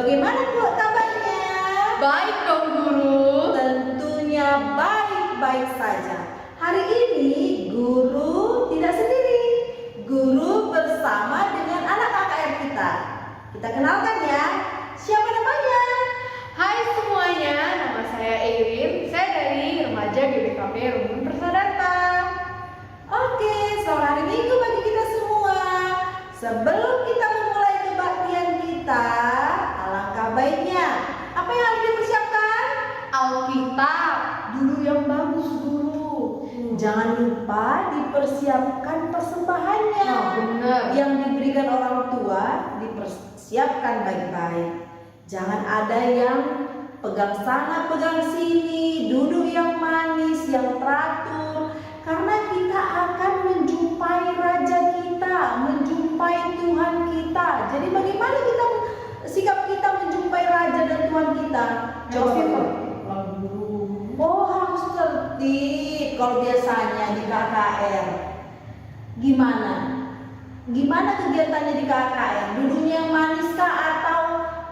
Bagaimana kabarnya? Baik dong guru. Tentunya baik-baik saja. Hari ini guru tidak sendiri. Guru bersama dengan anak KKR kita. Kita kenalkan ya. Siapa namanya? Hai semuanya, nama saya Eirin. Saya dari remaja GBKP Rumun Persadanta. Oke, selamat hari Minggu bagi kita semua. Sebelum kita memulai kebaktian kita, alangkah baiknya apa yang harus dipersiapkan? Alkitab, dulu yang bagus guru. Jangan lupa dipersiapkan persembahannya. Benar. Yang diberikan orang tua dipersiapkan baik-baik. Jangan ada yang pegang sana, pegang sini, duduk yang manis, yang teratur. Karena kita akan menjumpai Raja kita, menjumpai Tuhan kita. Jadi bagaimana sikap kita menjumpai Raja dan Tuhan kita? Coba. Oh, harus tertib. Kalau biasanya di KKR, gimana kegiatannya di KKR? Duduknya yang manis kah atau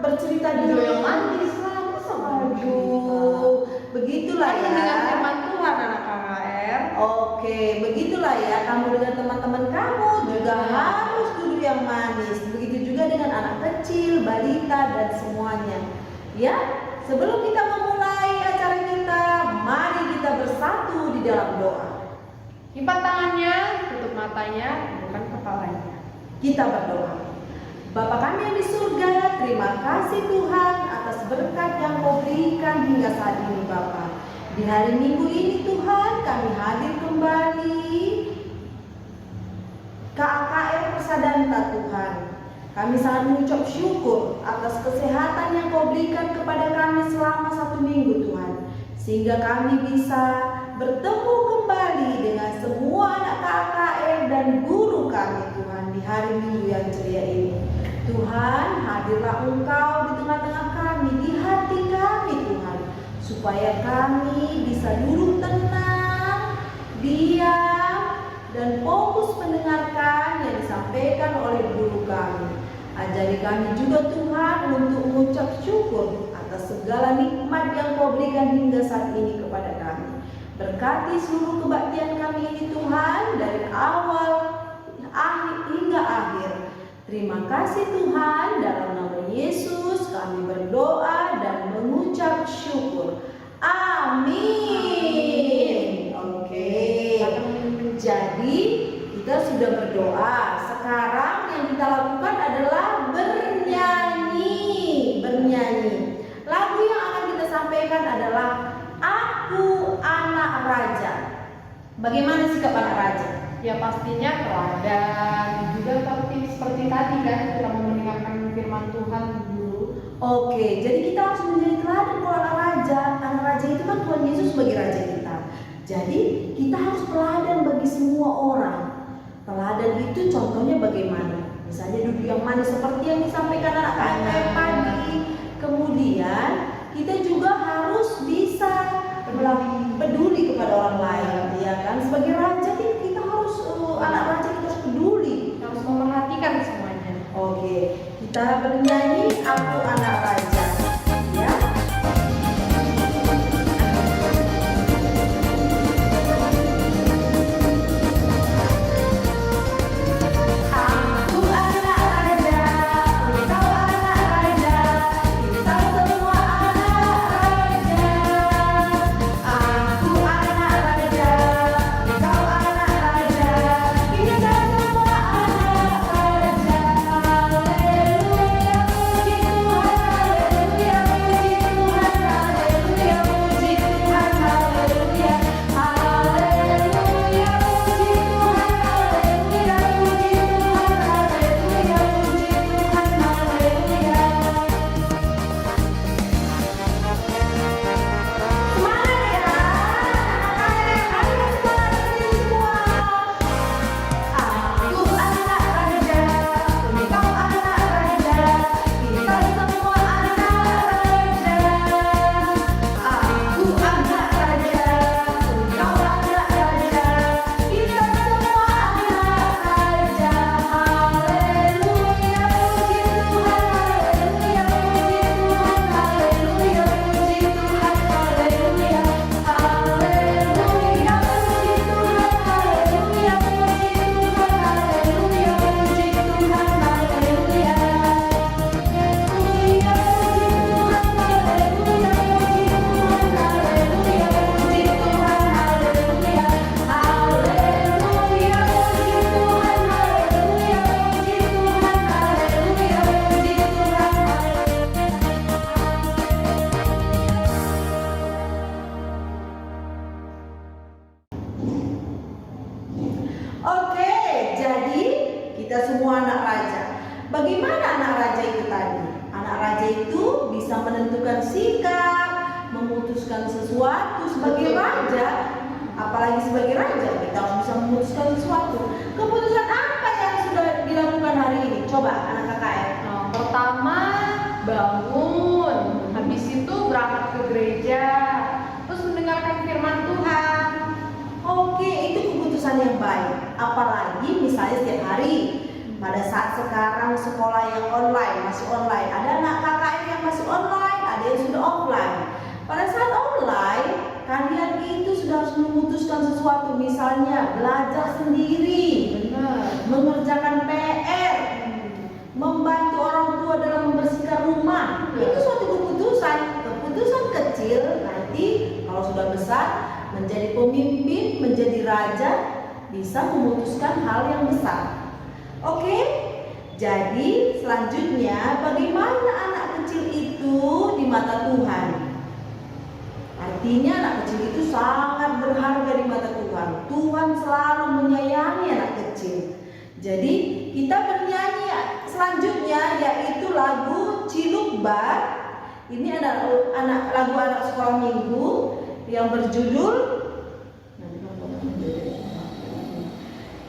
bercerita Duduk dulu? yang manis lah. Aduh, begitulah ya. Dengan firman Tuhan anak KKR. Oke, begitulah ya. Kamu dengan teman-teman kamu juga harus duduk yang manis. Begitu juga dengan anak kecil, balita dan semuanya. Ya, sebelum kita memulai acara kita, mari kita bersatu di dalam doa. Lipat tangannya, tutup matanya, bukan kepalanya. Kita berdoa. Bapa kami yang di surga, terima kasih Tuhan atas berkat yang Kau berikan hingga saat ini Bapa. Di hari Minggu ini Tuhan, kami hadir kembali ke KKR Persadanta Tuhan. Kami sangat mengucap syukur atas kesehatan yang Kau berikan kepada kami selama 1 minggu Tuhan. Sehingga kami bisa bertemu kembali dengan semua anak KKR dan guru kami Tuhan di hari Minggu yang ceria ini. Tuhan, hadirlah Engkau di tengah-tengah kami, di hati kami Tuhan, supaya kami bisa duduk tenang, diam, dan fokus mendengarkan yang disampaikan oleh guru kami. Ajari kami juga Tuhan untuk mengucap syukur atas segala nikmat yang Kau berikan hingga saat ini kepada kami. Berkati seluruh kebaktian kami ini Tuhan, dari awal hingga akhir. Terima kasih Tuhan, dalam nama Yesus kami berdoa dan mengucap syukur. Amin. Oke. Jadi kita sudah berdoa. Sekarang yang kita lakukan adalah bernyanyi. Lagu yang akan kita sampaikan adalah Aku Anak Raja. Bagaimana sikap anak raja? Ya pastinya teladan, juga seperti tadi kan kita mendengarkan firman Tuhan dulu. Oke, jadi kita harus menjadi teladan kalau anak raja. Anak raja itu kan Tuhan Yesus sebagai raja kita. Jadi kita harus teladan bagi semua orang. Teladan itu contohnya bagaimana? Misalnya duduk yang manis seperti yang disampaikan anak KKR tadi. Kemudian kita juga harus bisa peduli kepada orang lain, ya kan? Sebagai raja kita harus anak raja kita harus peduli, Harus memperhatikan semuanya. Oke, kita bernyanyi Aku Anak Raja, ya. Aku anak raja, engkau anak raja, kita semua anak raja. Aku anak raja, engkau anak raja, kita semua anak raja. Haleluya, puji Tuhan kita semua anak raja. Bagaimana anak raja itu tadi? Anak raja itu bisa menentukan sikap, memutuskan sesuatu sebagai raja. Apalagi sebagai raja, kita harus bisa memutuskan sesuatu. Keputusan apa yang sudah dilakukan hari ini? Coba anak KKR. Pertama, bangun. Habis itu berangkat ke gereja. Terus mendengarkan firman Tuhan. Oke, itu keputusan yang baik. Apalagi misalnya setiap hari. Pada saat sekarang sekolah yang online, masih online. Ada anak KKR yang masih online, ada yang sudah offline. Pada saat online, kalian itu sudah harus memutuskan sesuatu. Misalnya belajar sendiri, Benar. mengerjakan PR, membantu orang tua dalam membersihkan rumah. Itu suatu keputusan. Keputusan kecil nanti kalau sudah besar menjadi pemimpin, menjadi raja, bisa memutuskan hal yang besar. Oke? Jadi selanjutnya bagaimana anak kecil itu di mata Tuhan? Artinya anak kecil itu sangat berharga di mata Tuhan. Tuhan selalu menyayangi anak kecil. Jadi kita bernyanyi selanjutnya yaitu lagu Cilukbar. Ini ada lagu anak sekolah minggu yang berjudul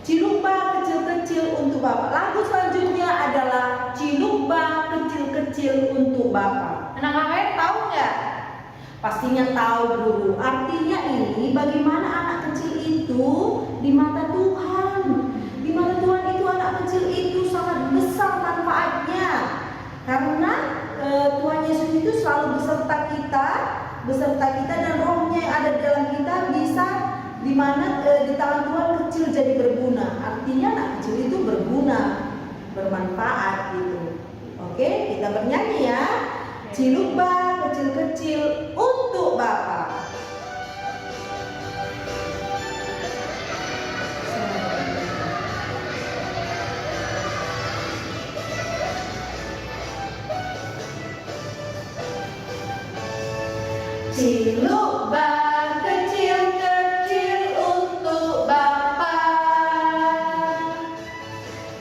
Cilukbar kecil-kecil untuk Bapak. Lagu selanjutnya adalah Cilukbar kecil-kecil untuk Bapak. Anak KKR tahu nggak? Pastinya tahu guru. Artinya ini bagaimana anak kecil itu di mata Tuhan. Di mata Tuhan itu anak kecil itu sangat besar manfaatnya. Karena Tuhan Yesus itu selalu beserta kita dan rohnya yang ada di dalam kita bisa di mana di tangan Tuhan kecil jadi berguna. Artinya anak kecil itu berguna, bermanfaat gitu. Oke, kita bernyanyi ya. Cilukbar kecil-kecil untuk Bapak. Cilukbar kecil-kecil untuk Bapak.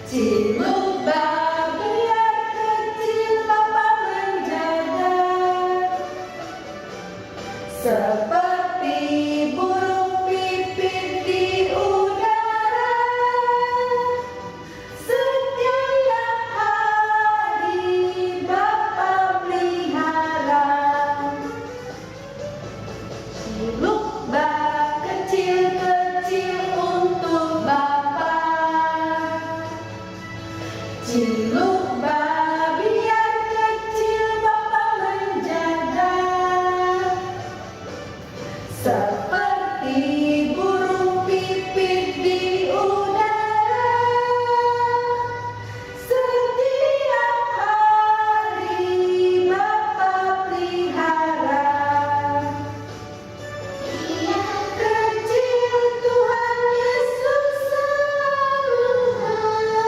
Cilukbar biar kecil Bapak menjaga. Seperti burung pipit di udara, setiap hari Bapak pelihara. Cilukbar kecil-kecil untuk Bapak. Cilukbar biar kecil Bapak menjaga. Seperti burung pipit di udara, setiap hari Bapak pelihara. Kecil Tuhan Yesus selalu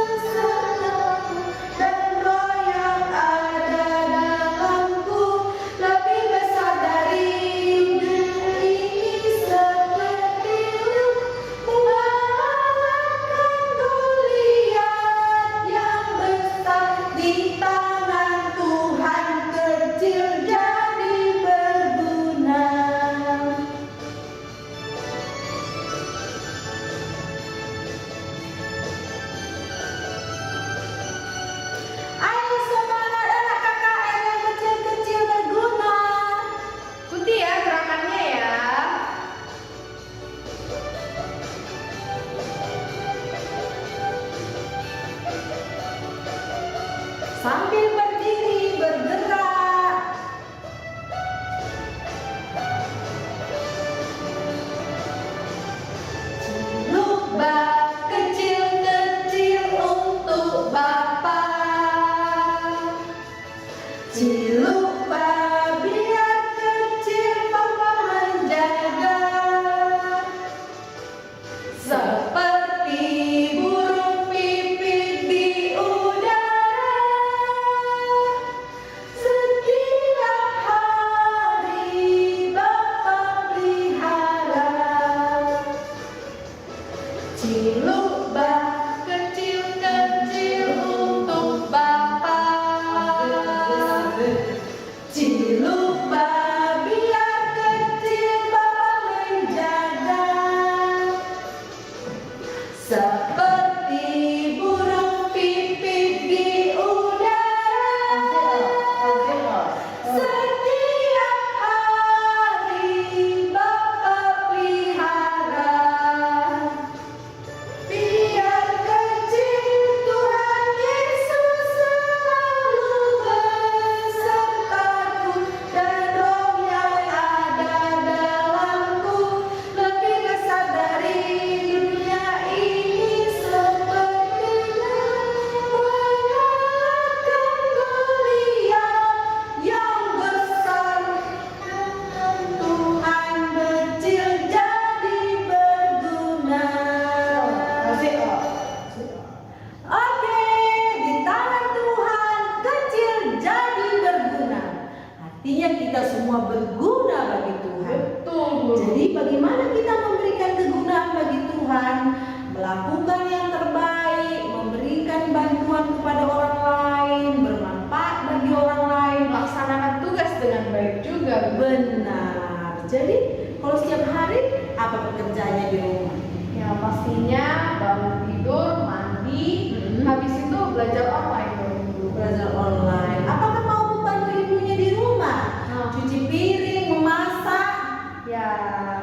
bersamaku, dan roh yang ada dalamku lebih besar dari dunia ini. Seperti mengalahkan Goliat yang besar di tangan Tuhan, kecil jadi berguna. Ayo semangat anak KKR yang kecil-kecil berguna. Ikuti ya gerakannya ya. Sambil berdiri bergerak. Cilukbar kecil-kecil untuk Bapak. Cilukbar biar kecil Bapak menjaga. Seperti burung pipit di udara, setiap hari Bapak pelihara. Cilukbar kecil-kecil pekerjaannya di rumah? Ya pastinya bangun tidur, mandi, habis itu belajar online dulu. Belajar online. Apakah mau membantu ibunya di rumah? Cuci piring, memasak? Ya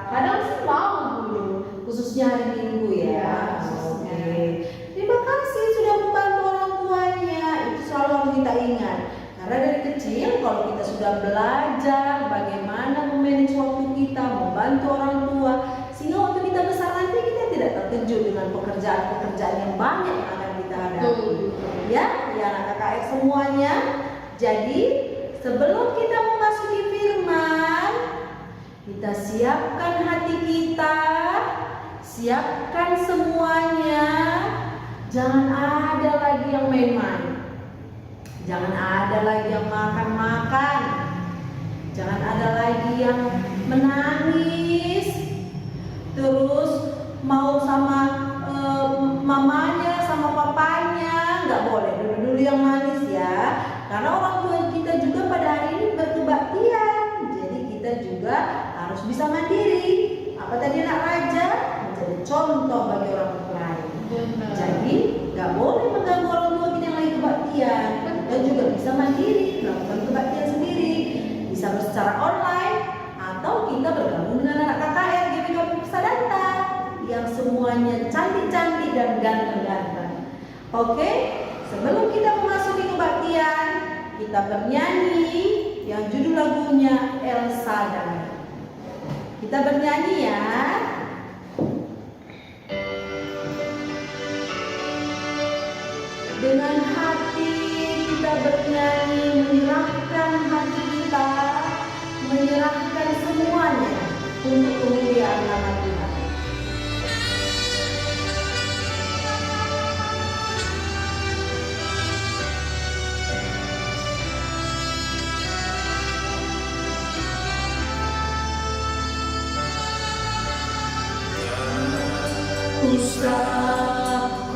kadang sih mau dulu. Khususnya hari Minggu ya. Ya, khususnya. Oke. Terima kasih sudah membantu orang tuanya. Itu selalu harus kita ingat. Karena dari kecil kalau kita sudah belajar bagaimana memanage waktu kita, membantu orang tua, sehingga waktu kita besar nanti kita tidak terkejut dengan pekerjaan-pekerjaan yang banyak yang akan kita hadapi. Ya anak KKR semuanya. Jadi sebelum kita memasuki firman, kita siapkan hati kita, siapkan semuanya. Jangan ada lagi yang main-main. Jangan ada lagi yang makan-makan. Jangan ada lagi yang menangis. Terus mau sama mamanya, sama papanya. Nggak boleh, dulu-dulu yang manis ya. Karena orang tua kita juga pada hari ini berbaktian. Jadi kita juga harus bisa mandiri. Apa tadi anak raja? Menjadi contoh bagi orang lain. Jadi nggak boleh mengganggu orang tua kita yang lagi kebaktian. Kita juga bisa mandiri, melakukan kebaktian sendiri. Bisa secara online atau kita bergabung dengan anak KKR GBK Pusadanta yang semuanya cantik-cantik dan ganteng-ganteng. Oke, sebelum kita memasuki kebaktian, kita bernyanyi yang judul lagunya Elsa dan kita bernyanyi ya. Dengan hati kita bernyanyi, menyerahkan hati kita, menyerahkan semuanya untuk kemuliaan nama Tuhan.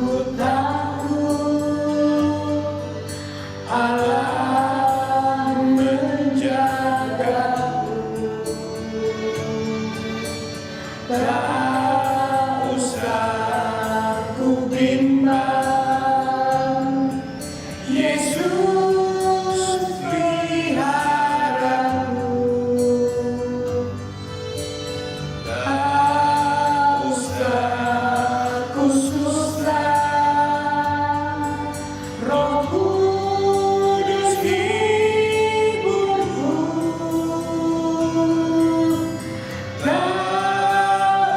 Ku takut Allah menjagaku, tak usah ku bimbang, Yesus peliharaku. Tak usah ku susah, Roh Kudus hiburku. Tak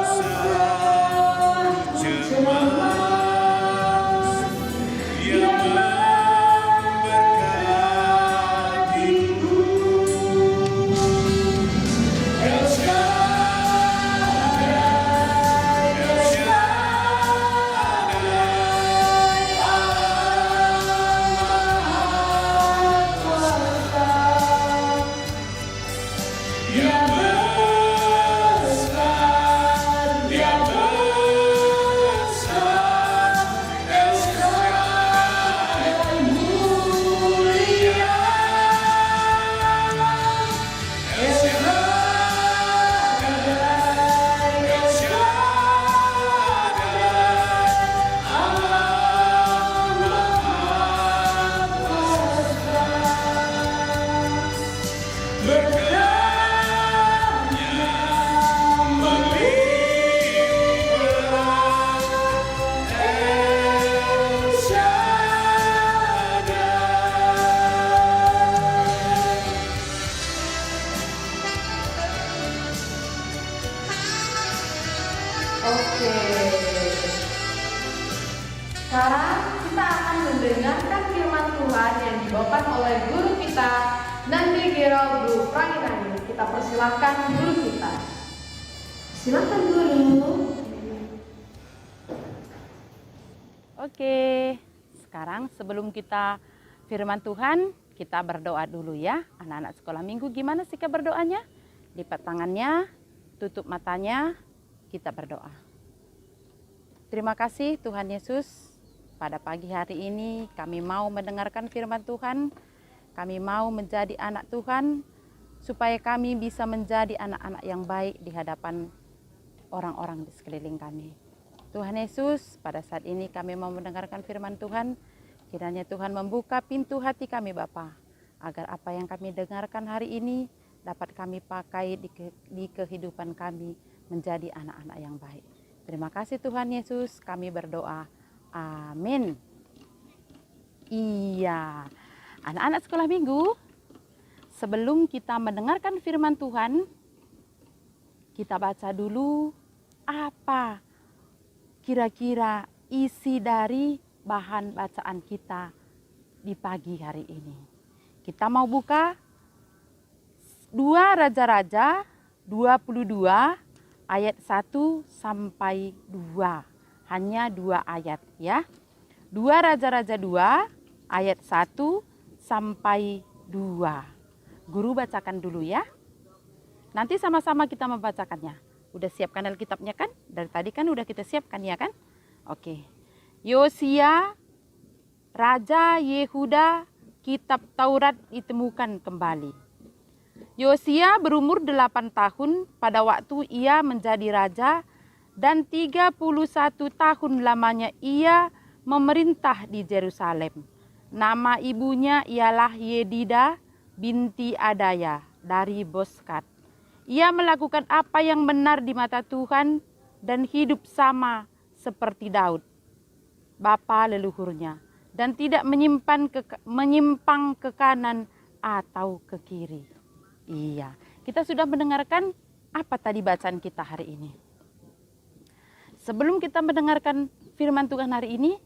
usah cemas, Dia memberkatiku. El Shaddai, El Shaddai, Allah Maha Kuasa. Dia besar, Dia besar, El Shaddai mulia, El Shaddai, El Shaddai, Allah Maha Kuasa. Berkatnya melimpah, El Shaddai. Oke. Sekarang kita akan mendengarkan firman Tuhan yang dibawakan oleh guru kita, Nandi Gero Guru Pranginani. Kita persilahkan guru kita. Silakan guru. Oke, sekarang sebelum kita firman Tuhan, kita berdoa dulu ya. Anak-anak sekolah minggu gimana sikap berdoanya? Lipat tangannya, tutup matanya, kita berdoa. Terima kasih Tuhan Yesus, pada pagi hari ini kami mau mendengarkan firman Tuhan. Kami mau menjadi anak Tuhan, supaya kami bisa menjadi anak-anak yang baik di hadapan orang-orang di sekeliling kami. Tuhan Yesus, pada saat ini kami mau mendengarkan firman Tuhan. Kiranya Tuhan membuka pintu hati kami Bapa, agar apa yang kami dengarkan hari ini dapat kami pakai di kehidupan kami menjadi anak-anak yang baik. Terima kasih Tuhan Yesus, kami berdoa. Amin. Iya, anak-anak sekolah minggu, sebelum kita mendengarkan firman Tuhan, kita baca dulu apa kira-kira isi dari bahan bacaan kita di pagi hari ini. Kita mau buka 2 Raja-Raja 22 ayat 1 sampai 2. Hanya 2 ayat ya. 2 Raja-Raja 2 ayat 1 sampai 2. Guru bacakan dulu ya. Nanti sama-sama kita membacakannya. Udah siapkan Alkitabnya kan? Dari tadi kan udah kita siapkan ya kan? Oke. Yosia, Raja Yehuda, kitab Taurat ditemukan kembali. Yosia berumur 8 tahun pada waktu ia menjadi raja dan 31 tahun lamanya ia memerintah di Yerusalem. Nama ibunya ialah Yedida binti Adaya dari Boskat. Ia melakukan apa yang benar di mata Tuhan dan hidup sama seperti Daud, bapa leluhurnya, dan tidak menyimpang ke kanan atau ke kiri. Iya, kita sudah mendengarkan apa tadi bacaan kita hari ini. Sebelum kita mendengarkan firman Tuhan hari ini,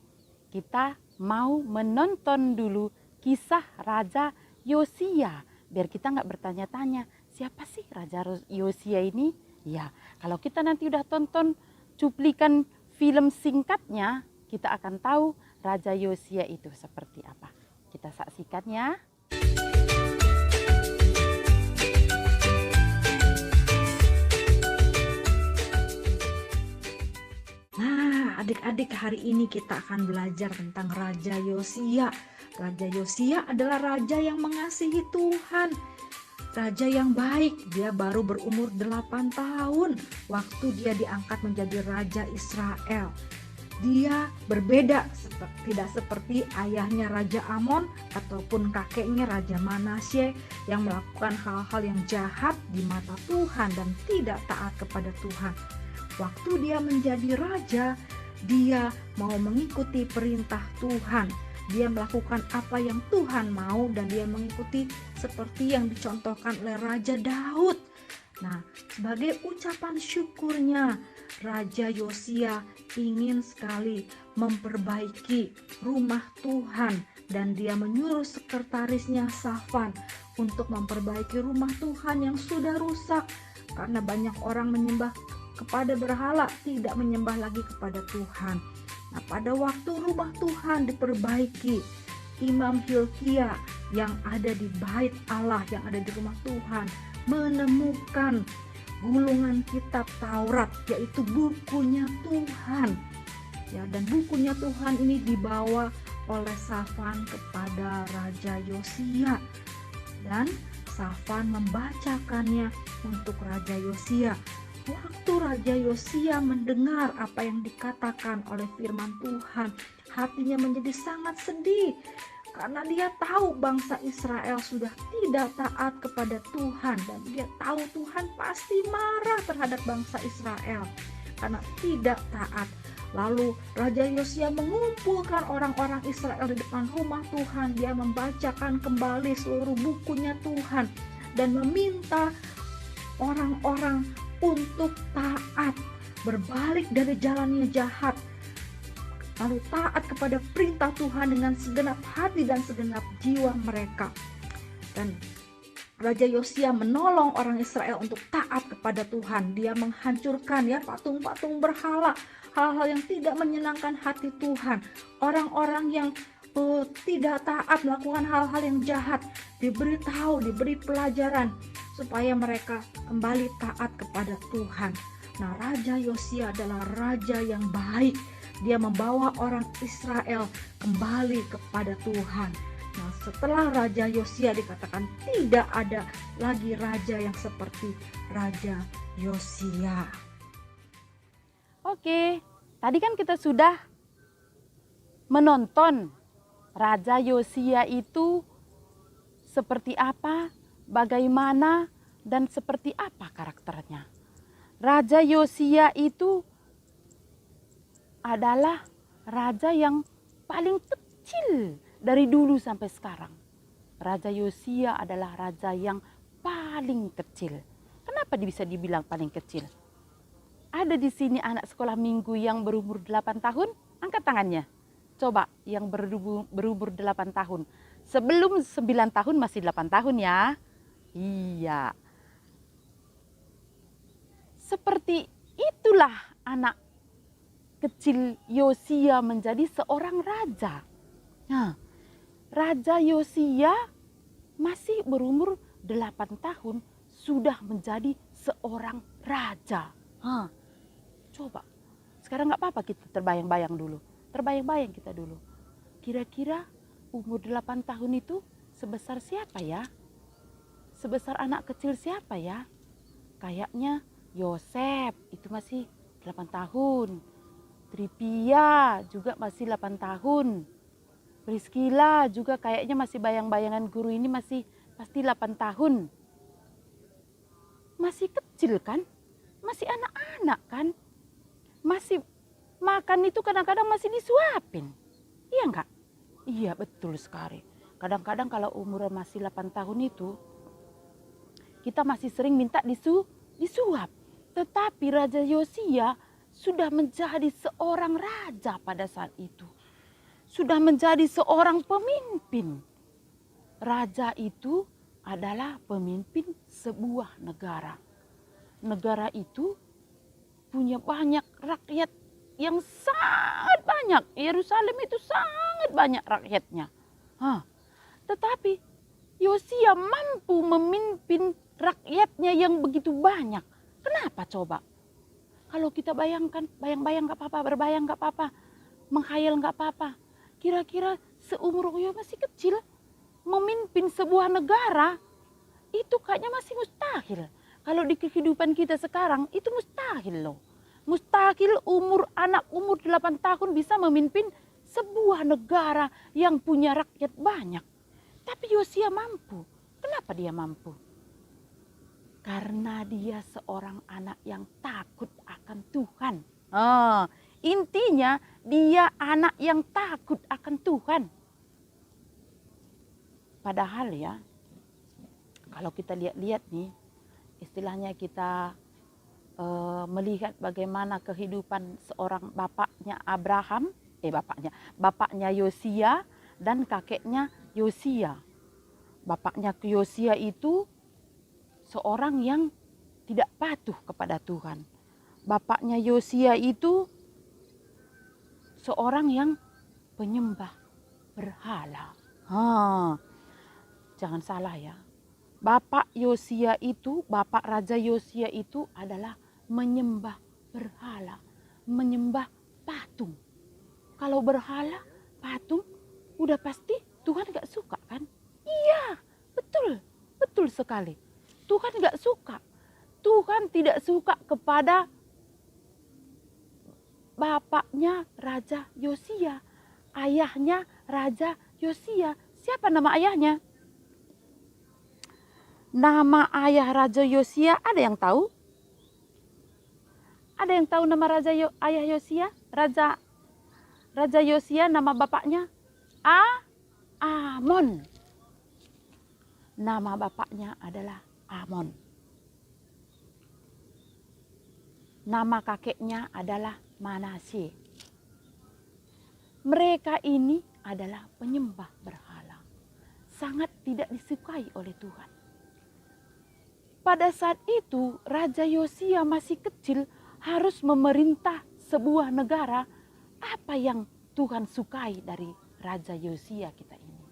kita mau menonton dulu kisah Raja Yosia. Biar kita nggak bertanya-tanya, siapa sih Raja Yosia ini? Ya, kalau kita nanti udah tonton cuplikan film singkatnya, kita akan tahu Raja Yosia itu seperti apa. Kita saksikan ya. Nah, adik-adik, hari ini kita akan belajar tentang Raja Yosia. Raja Yosia adalah raja yang mengasihi Tuhan. Raja yang baik, dia baru berumur 8 tahun waktu dia diangkat menjadi Raja Israel. Dia berbeda, tidak seperti ayahnya Raja Amon ataupun kakeknya Raja Manasye yang melakukan hal-hal yang jahat di mata Tuhan dan tidak taat kepada Tuhan. Waktu dia menjadi raja, dia mau mengikuti perintah Tuhan. Dia melakukan apa yang Tuhan mau dan dia mengikuti seperti yang dicontohkan oleh Raja Daud. Nah, sebagai ucapan syukurnya, Raja Yosia ingin sekali memperbaiki rumah Tuhan dan dia menyuruh sekretarisnya Safan untuk memperbaiki rumah Tuhan yang sudah rusak karena banyak orang menyembah kepada berhala, tidak menyembah lagi kepada Tuhan. Nah, pada waktu rumah Tuhan diperbaiki, Imam Hilkia yang ada di bait Allah, yang ada di rumah Tuhan, menemukan gulungan kitab Taurat, yaitu bukunya Tuhan. Ya, dan bukunya Tuhan ini dibawa oleh Safan kepada Raja Yosia. Dan Safan membacakannya untuk Raja Yosia. Waktu Raja Yosia mendengar apa yang dikatakan oleh firman Tuhan, hatinya menjadi sangat sedih karena dia tahu bangsa Israel sudah tidak taat kepada Tuhan dan dia tahu Tuhan pasti marah terhadap bangsa Israel karena tidak taat. Lalu Raja Yosia mengumpulkan orang-orang Israel di depan rumah Tuhan. Dia membacakan kembali seluruh bukunya Tuhan dan meminta orang-orang untuk taat, berbalik dari jalannya jahat, lalu taat kepada perintah Tuhan dengan segenap hati dan segenap jiwa mereka. Dan Raja Yosia menolong orang Israel untuk taat kepada Tuhan. Dia menghancurkan ya patung-patung berhala, hal-hal yang tidak menyenangkan hati Tuhan. Orang-orang yang tidak taat, melakukan hal-hal yang jahat, diberi pelajaran supaya mereka kembali taat kepada Tuhan. Nah, Raja Yosia adalah raja yang baik. Dia membawa orang Israel kembali kepada Tuhan. Nah, setelah Raja Yosia dikatakan tidak ada lagi raja yang seperti Raja Yosia. Oke, tadi kan kita sudah menonton Raja Yosia itu seperti apa, bagaimana, dan seperti apa karakternya. Raja Yosia itu adalah raja yang paling kecil dari dulu sampai sekarang. Raja Yosia adalah raja yang paling kecil. Kenapa bisa dibilang paling kecil? Ada di sini anak sekolah minggu yang berumur 8 tahun? Angkat tangannya. Coba yang berumur 8 tahun. Sebelum 9 tahun masih 8 tahun ya. Iya. Seperti itulah anak kecil Yosia menjadi seorang raja. Nah, Raja Yosia masih berumur 8 tahun sudah menjadi seorang raja. Coba, sekarang nggak apa-apa kita terbayang-bayang dulu. Terbayang-bayang kita dulu. Kira-kira umur 8 tahun itu sebesar siapa ya? Sebesar anak kecil siapa ya? Kayaknya Yosef itu masih 8 tahun. Tripia juga masih 8 tahun. Priscilla juga kayaknya masih bayang-bayangan guru ini masih pasti 8 tahun. Masih kecil kan? Masih anak-anak kan? Masih makan itu kadang-kadang masih disuapin. Iya enggak? Iya betul sekali. Kadang-kadang kalau umuran masih 8 tahun itu, kita masih sering minta disuap. Tetapi Raja Yosia sudah menjadi seorang raja pada saat itu. Sudah menjadi seorang pemimpin. Raja itu adalah pemimpin sebuah negara. Negara itu punya banyak rakyat yang sangat banyak. Yerusalem itu sangat banyak rakyatnya. Tetapi Yosia mampu memimpin rakyatnya yang begitu banyak. Kenapa coba? Kalau kita bayangkan, bayang-bayang gak apa-apa, berbayang gak apa-apa, menghayal gak apa-apa. Kira-kira seumur Yosia masih kecil, memimpin sebuah negara, itu kayaknya masih mustahil. Kalau di kehidupan kita sekarang, itu mustahil loh. Mustahil anak umur 8 tahun bisa memimpin sebuah negara yang punya rakyat banyak. Tapi Yosia mampu. Kenapa dia mampu? Karena dia seorang anak yang takut akan Tuhan. Intinya dia anak yang takut akan Tuhan. Padahal ya, kalau kita lihat-lihat nih, istilahnya kita melihat bagaimana kehidupan seorang bapaknya bapaknya Yosia dan kakeknya Yosia. Bapaknya Yosia itu seorang yang tidak patuh kepada Tuhan. Bapaknya Yosia itu seorang yang penyembah berhala. Jangan salah ya. Bapak Raja Yosia itu adalah menyembah berhala, menyembah patung. Kalau berhala, patung, udah pasti Tuhan gak suka kan? Iya, betul sekali. Tuhan gak suka. Tuhan tidak suka kepada bapaknya Raja Yosia, ayahnya Raja Yosia. Siapa nama ayahnya? Nama ayah Raja Yosia ada yang tahu? Ada yang tahu nama ayah Yosia? Raja Yosia nama bapaknya? Amon. Nama bapaknya adalah Amon. Nama kakeknya adalah Manasye. Mereka ini adalah penyembah berhala. Sangat tidak disukai oleh Tuhan. Pada saat itu Raja Yosia masih kecil harus memerintah sebuah negara. Apa yang Tuhan sukai dari Raja Yosia kita ini?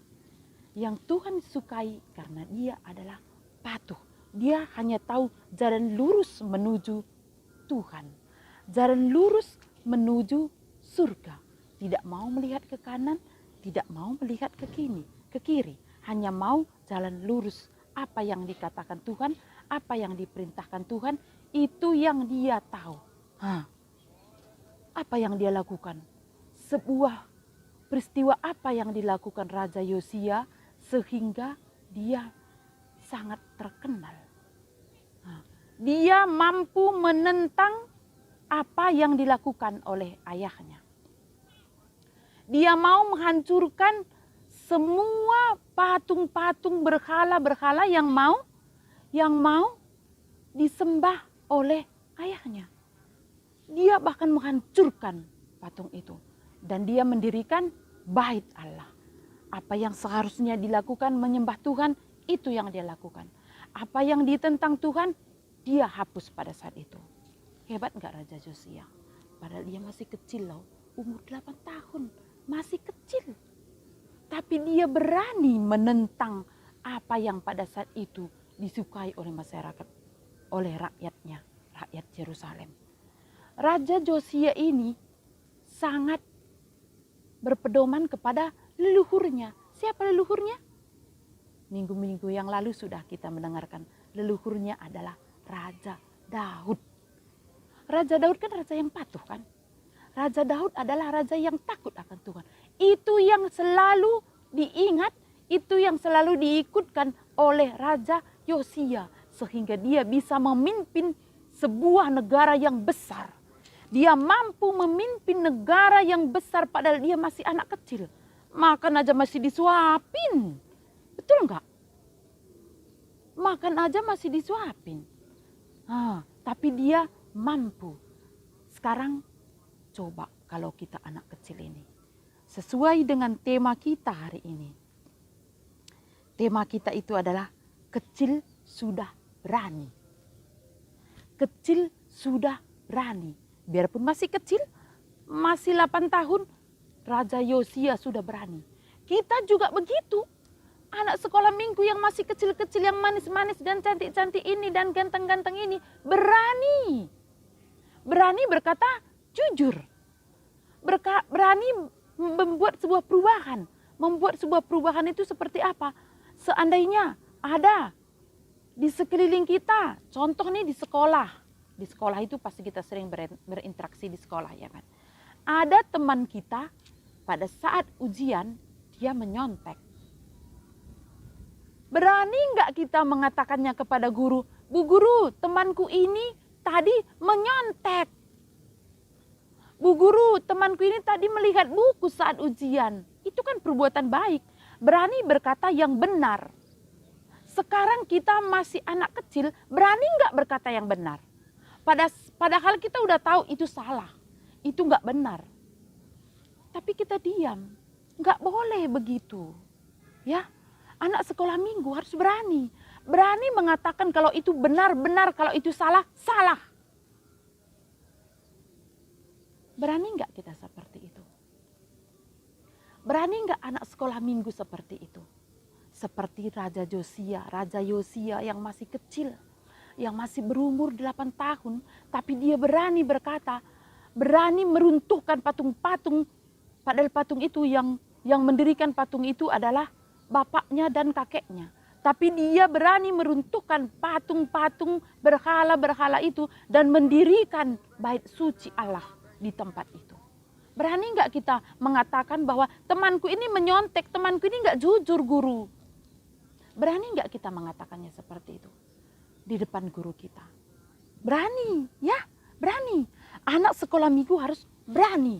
Yang Tuhan sukai karena dia adalah patuh. Dia hanya tahu jalan lurus menuju Tuhan. Jalan lurus menuju surga. Tidak mau melihat ke kanan, tidak mau melihat ke kiri. Hanya mau jalan lurus. Apa yang dikatakan Tuhan, apa yang diperintahkan Tuhan, itu yang dia tahu. Apa yang dia lakukan? Sebuah peristiwa apa yang dilakukan Raja Yosia sehingga dia sangat terkenal. Nah, dia mampu menentang apa yang dilakukan oleh ayahnya. Dia mau menghancurkan semua patung-patung berhala-berhala yang mau disembah oleh ayahnya. Dia bahkan menghancurkan patung itu. Dan dia mendirikan bait Allah. Apa yang seharusnya dilakukan menyembah Tuhan, itu yang dia lakukan. Apa yang ditentang Tuhan, dia hapus pada saat itu. Hebat gak Raja Yosia? Padahal dia masih kecil loh, umur 8 tahun. Masih kecil. Tapi dia berani menentang apa yang pada saat itu disukai oleh masyarakat, oleh rakyatnya, rakyat Yerusalem. Raja Yosia ini sangat berpedoman kepada leluhurnya. Siapa leluhurnya? Minggu-minggu yang lalu sudah kita mendengarkan. Leluhurnya adalah Raja Daud. Raja Daud kan raja yang patuh kan? Raja Daud adalah raja yang takut akan Tuhan. Itu yang selalu diingat, itu yang selalu diikutkan oleh Raja Yosia. Sehingga dia bisa memimpin sebuah negara yang besar. Dia mampu memimpin negara yang besar padahal dia masih anak kecil. Makan aja masih disuapin. Betul enggak? Makan aja masih disuapin. Tapi dia mampu. Sekarang coba kalau kita anak kecil ini. Sesuai dengan tema kita hari ini. Tema kita itu adalah kecil sudah berani. Kecil sudah berani. Biarpun masih kecil, masih 8 tahun, Raja Yosia sudah berani. Kita juga begitu. Anak sekolah minggu yang masih kecil-kecil, yang manis-manis dan cantik-cantik ini dan ganteng-ganteng ini, berani. Berani berkata jujur. Berani membuat sebuah perubahan. Membuat sebuah perubahan itu seperti apa? Seandainya ada di sekeliling kita, contoh nih di sekolah. Di sekolah itu pasti kita sering berinteraksi di sekolah ya kan. Ada teman kita pada saat ujian dia menyontek. Berani nggak kita mengatakannya kepada guru, Bu Guru temanku ini tadi menyontek. Bu Guru temanku ini tadi melihat buku saat ujian. Itu kan perbuatan baik. Berani berkata yang benar. Sekarang kita masih anak kecil, berani nggak berkata yang benar? Padahal kita udah tahu itu salah, itu nggak benar. Tapi kita diam, nggak boleh begitu. Ya, anak sekolah minggu harus berani. Berani mengatakan kalau itu benar-benar, kalau itu salah, salah. Berani nggak kita seperti itu? Berani nggak anak sekolah minggu seperti itu? Seperti Raja Yosia yang masih kecil. Yang masih berumur 8 tahun, tapi dia berani berkata, berani meruntuhkan patung-patung, padahal patung itu yang mendirikan patung itu adalah bapaknya dan kakeknya. Tapi dia berani meruntuhkan patung-patung berhala-berhala itu dan mendirikan bait suci Allah di tempat itu. Berani nggak kita mengatakan bahwa temanku ini menyontek, temanku ini nggak jujur guru? Berani nggak kita mengatakannya seperti itu? Di depan guru kita. Berani, ya, berani. Anak sekolah minggu harus berani.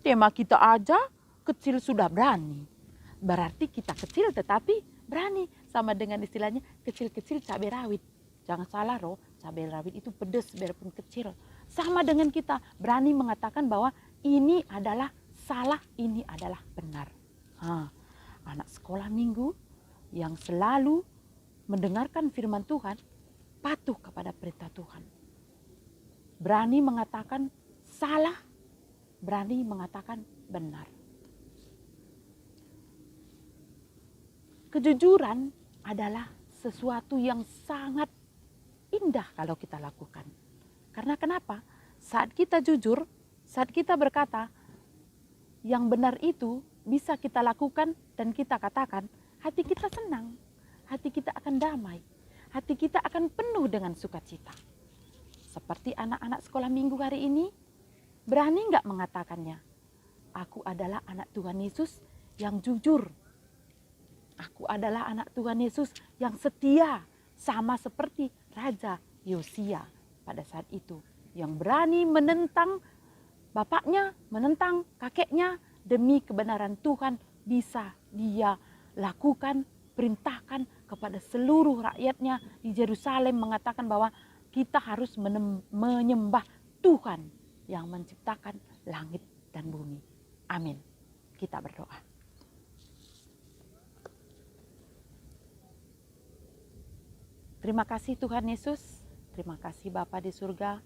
Tema kita aja kecil sudah berani. Berarti kita kecil tetapi berani. Sama dengan istilahnya kecil-kecil cabai rawit. Jangan salah loh, cabai rawit itu pedas biarpun kecil. Sama dengan kita berani mengatakan bahwa ini adalah salah, ini adalah benar. Anak sekolah minggu yang selalu mendengarkan firman Tuhan, patuh kepada perintah Tuhan. Berani mengatakan salah, berani mengatakan benar. Kejujuran adalah sesuatu yang sangat indah kalau kita lakukan. Karena kenapa? Saat kita jujur, saat kita berkata, yang benar itu bisa kita lakukan dan kita katakan, hati kita senang, hati kita akan damai. Hati kita akan penuh dengan sukacita. Seperti anak-anak sekolah minggu hari ini, Berani nggak mengatakannya? Aku adalah anak Tuhan Yesus yang jujur. Aku adalah anak Tuhan Yesus yang setia, sama seperti Raja Yosia pada saat itu, yang berani menentang bapaknya, menentang kakeknya, demi kebenaran Tuhan bisa dia lakukan, perintahkan kepada seluruh rakyatnya di Yerusalem, mengatakan bahwa kita harus menyembah Tuhan yang menciptakan langit dan bumi. Amin. Kita berdoa. Terima kasih Tuhan Yesus, terima kasih Bapa di surga.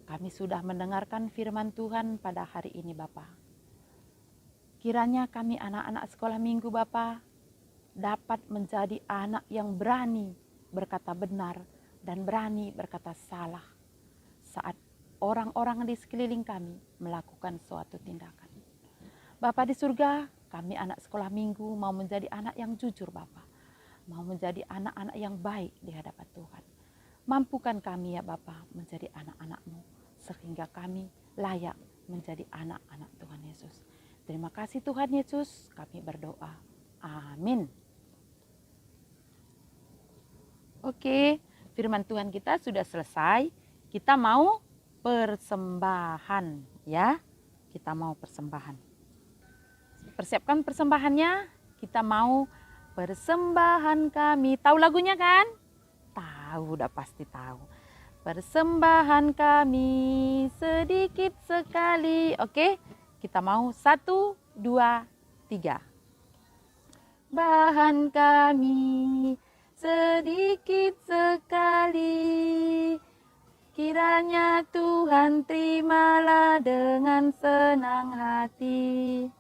Kami sudah mendengarkan firman Tuhan pada hari ini Bapa. Kiranya kami anak-anak sekolah minggu Bapa dapat menjadi anak yang berani berkata benar dan berani berkata salah saat orang-orang di sekeliling kami melakukan suatu tindakan. Bapa di surga, kami anak sekolah minggu mau menjadi anak yang jujur Bapa. Mau menjadi anak-anak yang baik di hadapan Tuhan. Mampukan kami ya Bapa menjadi anak-anak-Mu, sehingga kami layak menjadi anak-anak Tuhan Yesus. Terima kasih Tuhan Yesus, kami berdoa. Amin. Oke, firman Tuhan kita sudah selesai. Kita mau persembahan ya. Kita mau persembahan. Persiapkan persembahannya, kita mau persembahan kami. Tahu lagunya kan? Tahu, udah pasti tahu. Persembahan kami sedikit sekali. Oke, kita mau 1, 2, 3. Bahan kami sedikit sekali. Kiranya Tuhan terimalah dengan senang hati.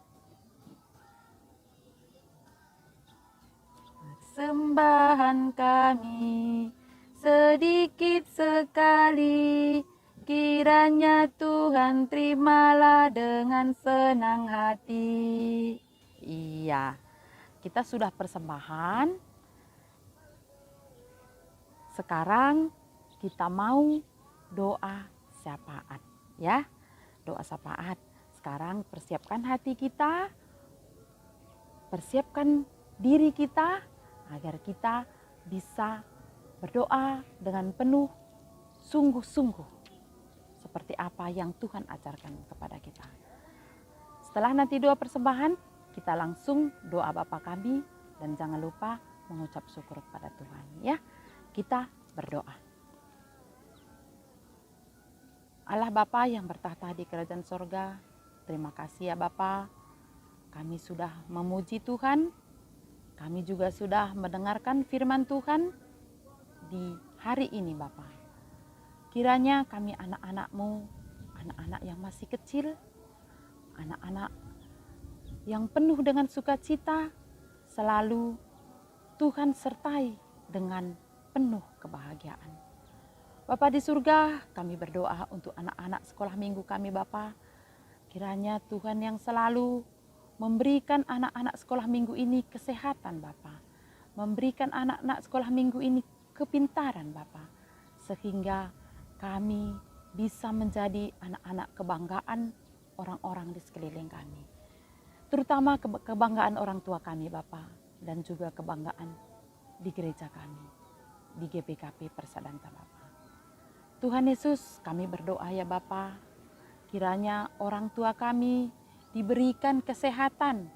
Sembahan kami sedikit sekali, kiranya Tuhan terimalah dengan senang hati. Iya, kita sudah persembahan. Sekarang kita mau doa syafaat ya. Doa syafaat. Sekarang persiapkan hati kita, persiapkan diri kita, agar kita bisa berdoa dengan penuh sungguh-sungguh seperti apa yang Tuhan ajarkan kepada kita. Setelah nanti doa persembahan, kita langsung doa Bapa kami dan jangan lupa mengucap syukur kepada Tuhan ya. Kita berdoa. Allah Bapa yang bertahta di kerajaan sorga, terima kasih ya Bapa, kami sudah memuji Tuhan. Kami juga sudah mendengarkan firman Tuhan di hari ini Bapa. Kiranya kami anak-anak-Mu, anak-anak yang masih kecil, anak-anak yang penuh dengan sukacita, selalu Tuhan sertai dengan penuh kebahagiaan. Bapa di surga, kami berdoa untuk anak-anak sekolah minggu kami Bapa. Kiranya Tuhan yang selalu memberikan anak-anak sekolah minggu ini kesehatan Bapa. Memberikan anak-anak sekolah minggu ini kepintaran Bapa. Sehingga kami bisa menjadi anak-anak kebanggaan orang-orang di sekeliling kami. Terutama kebanggaan orang tua kami Bapa. Dan juga kebanggaan di gereja kami. Di GBKP Persadanta Bapa. Tuhan Yesus, kami berdoa ya Bapa. Kiranya orang tua kami diberikan kesehatan,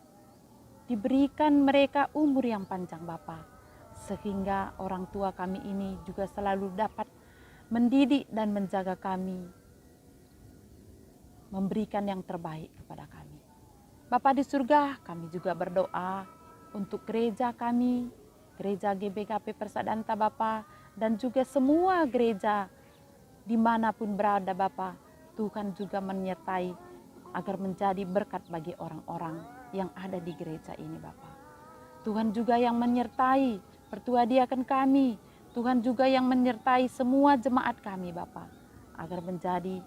diberikan mereka umur yang panjang Bapa, sehingga orang tua kami ini juga selalu dapat mendidik dan menjaga kami, memberikan yang terbaik kepada kami. Bapa di surga, kami juga berdoa untuk gereja kami, gereja GBKP Persadanta Bapa, dan juga semua gereja dimanapun berada Bapa. Tuhan juga menyertai agar menjadi berkat bagi orang-orang yang ada di gereja ini Bapa. Tuhan juga yang menyertai pertuadiakan kami. Tuhan juga yang menyertai semua jemaat kami Bapa. Agar menjadi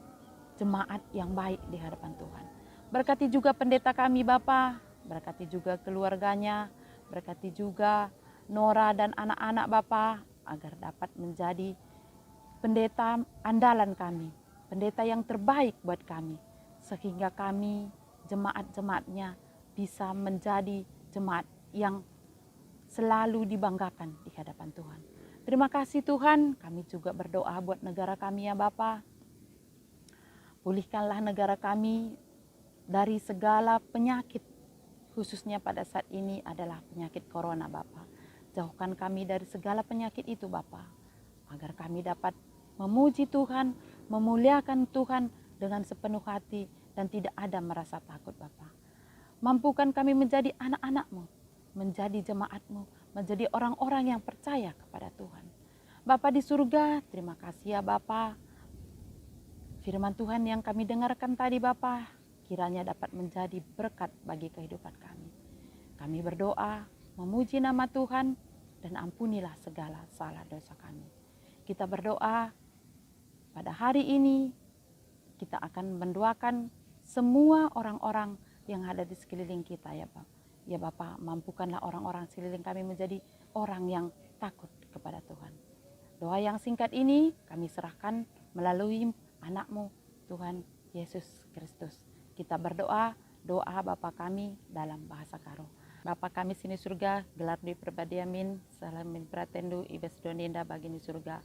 jemaat yang baik di hadapan Tuhan. Berkati juga pendeta kami Bapa. Berkati juga keluarganya. Berkati juga Nora dan anak-anak Bapa. Agar dapat menjadi pendeta andalan kami. Pendeta yang terbaik buat kami. sehingga kami jemaat-jemaatnya bisa menjadi jemaat yang selalu dibanggakan di hadapan Tuhan. Terima kasih Tuhan, kami juga berdoa buat negara kami ya Bapa. Pulihkanlah negara kami dari segala penyakit, khususnya pada saat ini adalah penyakit corona Bapa. Jauhkan kami dari segala penyakit itu Bapa, agar kami dapat memuji Tuhan, memuliakan Tuhan dengan sepenuh hati dan tidak ada merasa takut Bapa. Mampukan kami menjadi anak-anak-Mu, menjadi jemaat-Mu, menjadi orang-orang yang percaya kepada Tuhan. Bapa di surga, terima kasih ya Bapa. Firman Tuhan yang kami dengarkan tadi Bapa, kiranya dapat menjadi berkat bagi kehidupan kami. Kami berdoa, memuji nama Tuhan, dan ampunilah segala salah dosa kami. Kita berdoa, pada hari ini kita akan mendoakan semua orang-orang yang ada di sekeliling kita ya Bapak. Ya Bapak, mampukanlah orang-orang sekeliling kami menjadi orang yang takut kepada Tuhan. Doa yang singkat ini kami serahkan melalui anak-Mu, Tuhan Yesus Kristus. Kita berdoa, doa Bapa kami dalam bahasa Karo. Bapa kami sini surga, gelar di perbadiamin, salamin pratendu, ibas doninda bagini surga.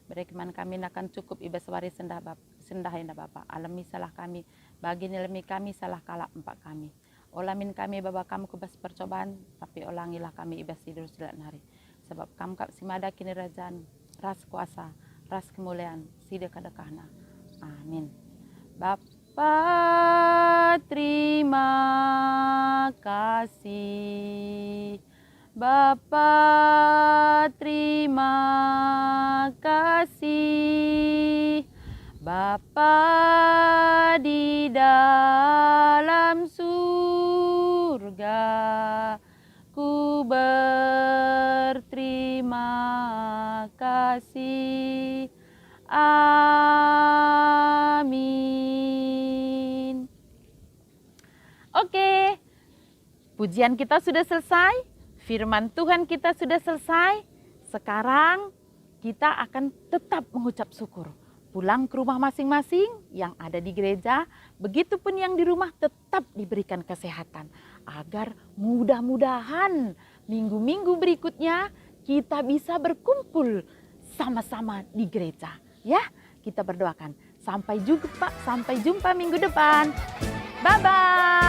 Berekeman kami akan cukup ibas wari sendah indah Bapa. Alami salah kami, bagi nilami kami salah kalah empat kami. Olamin kami Bapa kamu kebas percobaan, tapi olangilah kami ibas tidur silat nari. Sebab kamu kap simada kini rajaan, ras kuasa, ras kemuliaan, sida kadekahna. Amin. Bapa terima kasih. Bapa terima kasih. Bapa di dalam surga, ku berterima kasih. Amin. Oke, pujian kita sudah selesai, firman Tuhan kita sudah selesai. Sekarang kita akan tetap mengucap syukur. Pulang ke rumah masing-masing yang ada di gereja, begitupun yang di rumah tetap diberikan kesehatan. Agar mudah-mudahan minggu-minggu berikutnya kita bisa berkumpul sama-sama di gereja. Ya, kita berdoakan. Sampai jumpa minggu depan. Bye-bye.